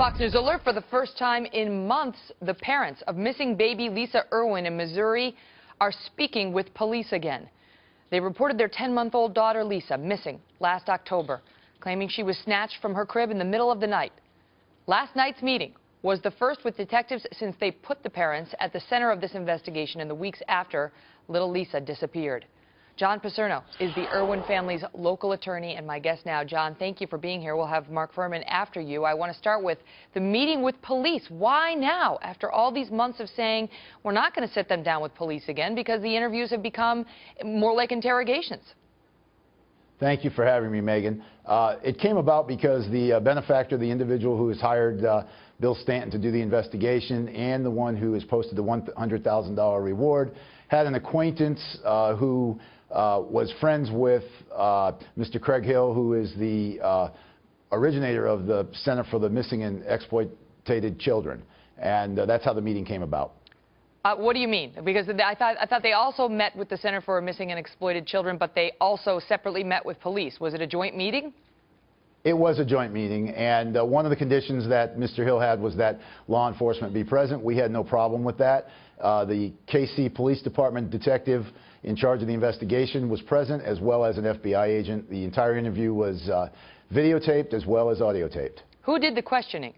Fox News alert: for the first time in months, the parents of missing baby Lisa Irwin in Missouri are speaking with police again. They reported their 10-month-old daughter Lisa missing last October, claiming she was snatched from her crib in the middle of the night. Last night's meeting was the first with detectives since they put the parents at the center of this investigation in the weeks after little Lisa disappeared. John Paserno is the Irwin family's local attorney and my guest now. John, thank you for being here. We'll have Mark Furman after you. I want to start with the meeting with police. Why now, after all these months of saying we're not going to sit them down with police again because the interviews have become more like interrogations? Thank you for having me, Megan. It came about because the benefactor, the individual who has hired Bill Stanton to do the investigation and the one who has posted the $100,000 reward, had an acquaintance who was friends with Mr. Craig Hill, who is the originator of the Center for the Missing and Exploited Children. And that's how the meeting came about. What do you mean? Because I thought they also met with the Center for Missing and Exploited Children, but they also separately met with police. Was it a joint meeting? It was a joint meeting, and one of the conditions that Mr. Hill had was that law enforcement be present. We had no problem with that. The KC Police Department detective in charge of the investigation was present, as well as an FBI agent. The entire interview was videotaped as well as audio taped. Who did the questioning?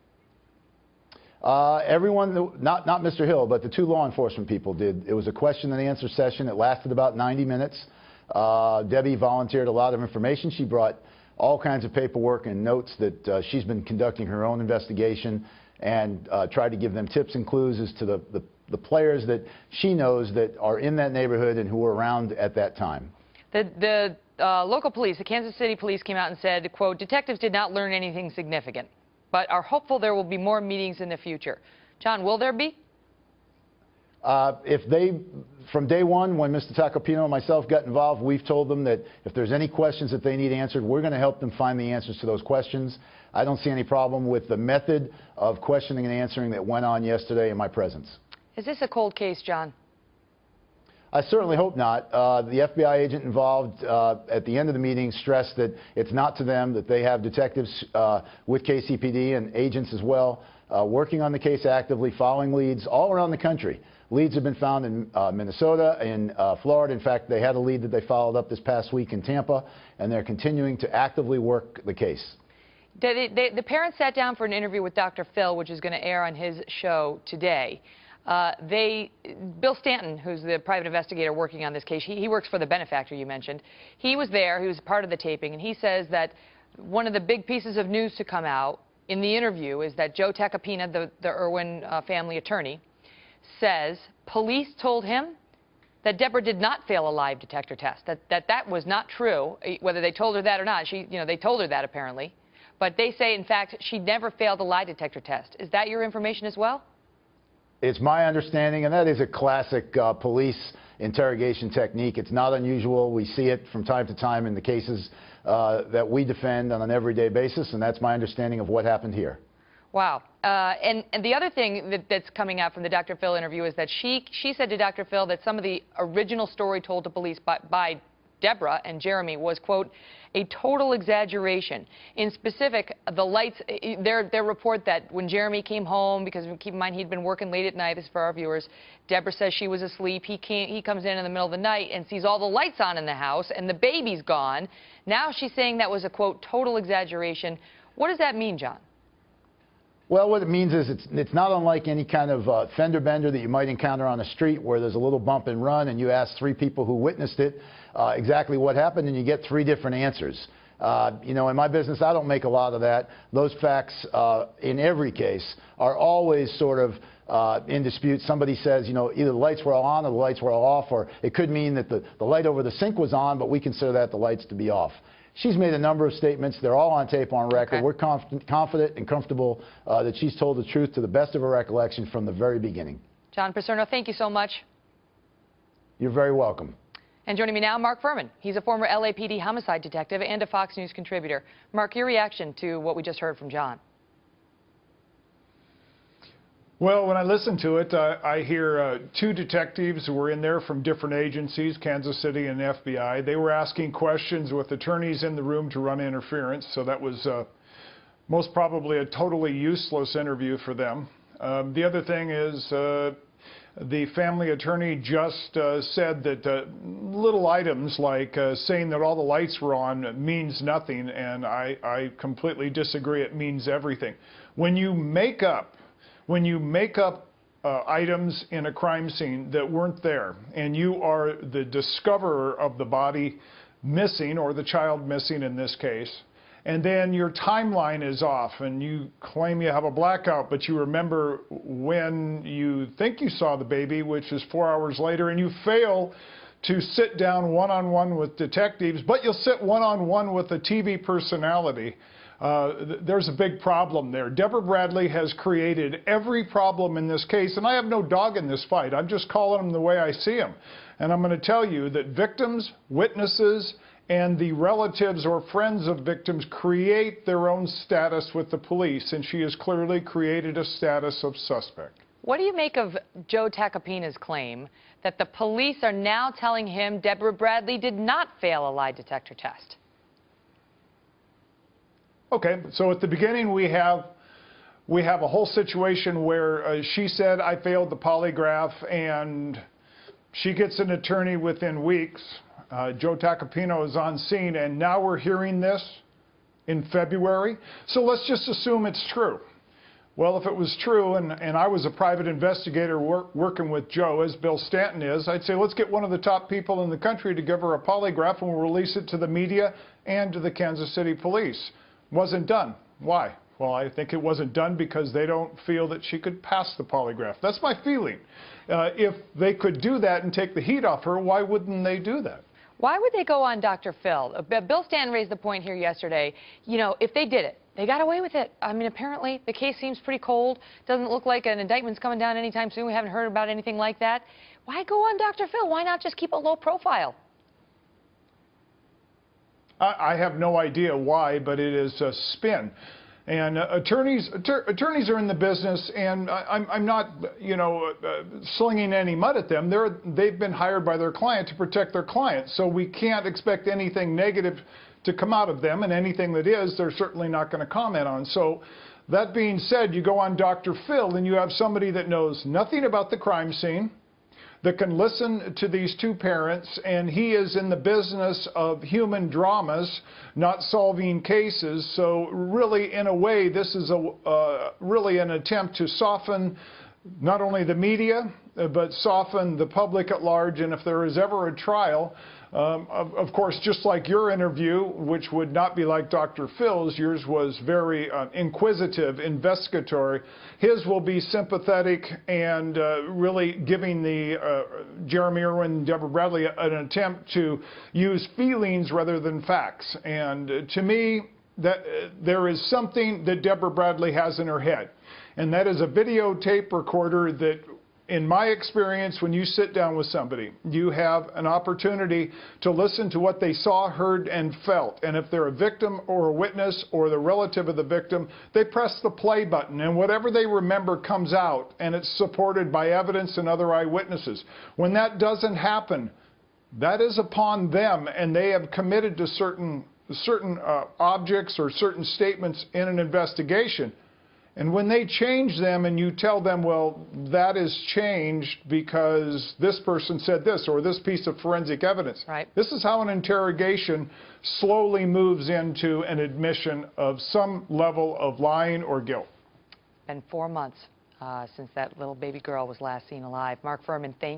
Everyone, not Mr. Hill, but the two law enforcement people did. It was a question and answer session. It lasted about 90 minutes. Debbie volunteered a lot of information. She brought all kinds of paperwork and notes that she's been conducting her own investigation, and tried to give them tips and clues as to the players that she knows that are in that neighborhood and who were around at that time. The local police, the Kansas City police, came out and said, quote, detectives did not learn anything significant, but are hopeful there will be more meetings in the future. John, will there be? From day one, when Mr. Tacopino and myself got involved, we've told them that if there's any questions that they need answered, we're going to help them find the answers to those questions. I don't see any problem with the method of questioning and answering that went on yesterday in my presence. Is this a cold case, John? I certainly hope not. The FBI agent involved at the end of the meeting stressed that it's not to them, that they have detectives with KCPD and agents as well working on the case actively, following leads all around the country. Leads have been found in Minnesota, in Florida. In fact, they had a lead that they followed up this past week in Tampa, and they're continuing to actively work the case. The parents sat down for an interview with Dr. Phil, which is going to air on his show today. Bill Stanton, who's the private investigator working on this case, he works for the benefactor you mentioned. He was there, he was part of the taping, and he says that one of the big pieces of news to come out in the interview is that Joe Tacopina, the Irwin family attorney, says police told him that Deborah did not fail a lie detector test, that was not true. Whether they told her that or not, they told her that apparently. But they say, in fact, she never failed a lie detector test. Is that your information as well? It's my understanding, and that is a classic police interrogation technique. It's not unusual. We see it from time to time in the cases that we defend on an everyday basis, and that's my understanding of what happened here. Wow. And the other thing that's coming out from the Dr. Phil interview is that she said to Dr. Phil that some of the original story told to police by Deborah and Jeremy was, quote, a total exaggeration. In specific, the lights, their report that when Jeremy came home, because keep in mind he'd been working late at night, this is for our viewers, Deborah says she was asleep. He comes in the middle of the night and sees all the lights on in the house and the baby's gone. Now she's saying that was a, quote, total exaggeration. What does that mean, John? Well, what it means is it's not unlike any kind of fender bender that you might encounter on the street where there's a little bump and run and you ask three people who witnessed it exactly what happened and you get three different answers. In my business, I don't make a lot of that. Those facts in every case are always sort of in dispute. Somebody says, either the lights were all on or the lights were all off, or it could mean that the light over the sink was on, but we consider that the lights to be off. She's made a number of statements. They're all on tape, on record. Okay. We're confident and comfortable that she's told the truth to the best of her recollection from the very beginning. John Paserno, thank you so much. You're very welcome. And joining me now, Mark Furman. He's a former LAPD homicide detective and a Fox News contributor. Mark, your reaction to what we just heard from John? Well, when I listen to it, I hear two detectives who were in there from different agencies, Kansas City and FBI. They were asking questions with attorneys in the room to run interference, so that was most probably a totally useless interview for them. The other thing is the family attorney just said that little items like saying that all the lights were on means nothing, and I completely disagree. It means everything. When you make up items in a crime scene that weren't there, and you are the discoverer of the body missing, or the child missing in this case, and then your timeline is off and you claim you have a blackout, but you remember when you think you saw the baby, which is 4 hours later, and you fail to sit down one-on-one with detectives, but you'll sit one-on-one with a TV personality. There's a big problem there. Deborah Bradley has created every problem in this case, and I have no dog in this fight. I'm just calling them the way I see them. And I'm going to tell you that victims, witnesses, and the relatives or friends of victims create their own status with the police, and she has clearly created a status of suspect. What do you make of Joe Tacopina's claim that the police are now telling him Deborah Bradley did not fail a lie detector test? Okay, so at the beginning we have a whole situation where she said, I failed the polygraph, and she gets an attorney within weeks. Joe Tacopina is on scene, and now we're hearing this in February. So let's just assume it's true. Well, if it was true, and I was a private investigator working with Joe, as Bill Stanton is, I'd say let's get one of the top people in the country to give her a polygraph, and we'll release it to the media and to the Kansas City police. Wasn't done. Why? Well, I think it wasn't done because they don't feel that she could pass the polygraph. That's my feeling. If they could do that and take the heat off her, why wouldn't they do that? Why would they go on Dr. Phil? Bill Stanton raised the point here yesterday. You know, if they did it, they got away with it. I mean, apparently the case seems pretty cold. Doesn't look like an indictment's coming down anytime soon. We haven't heard about anything like that. Why go on Dr. Phil? Why not just keep a low profile? I have no idea why, but it is a spin. And attorneys are in the business, and I'm not, slinging any mud at them. They've been hired by their client to protect their client, so we can't expect anything negative to come out of them, and anything that is, they're certainly not going to comment on. So that being said, you go on Dr. Phil, and you have somebody that knows nothing about the crime scene, that can listen to these two parents, and he is in the business of human dramas, not solving cases. So really, in a way, this is really an attempt to soften not only the media, but soften the public at large. And if there is ever a trial, of course, just like your interview, which would not be like Dr. Phil's, yours was very inquisitive, investigatory. His will be sympathetic and really giving the Jeremy Irwin and Deborah Bradley an attempt to use feelings rather than facts. And to me, that there is something that Deborah Bradley has in her head, and that is a videotape recorder that, in my experience, when you sit down with somebody, you have an opportunity to listen to what they saw, heard, and felt. And if they're a victim or a witness or the relative of the victim, they press the play button, and whatever they remember comes out, and it's supported by evidence and other eyewitnesses. When that doesn't happen, that is upon them, and they have committed to certain objects or certain statements in an investigation. And when they change them and you tell them, well, that is changed because this person said this or this piece of forensic evidence. Right. This is how an interrogation slowly moves into an admission of some level of lying or guilt. Been 4 months since that little baby girl was last seen alive. Mark Furman, thank you.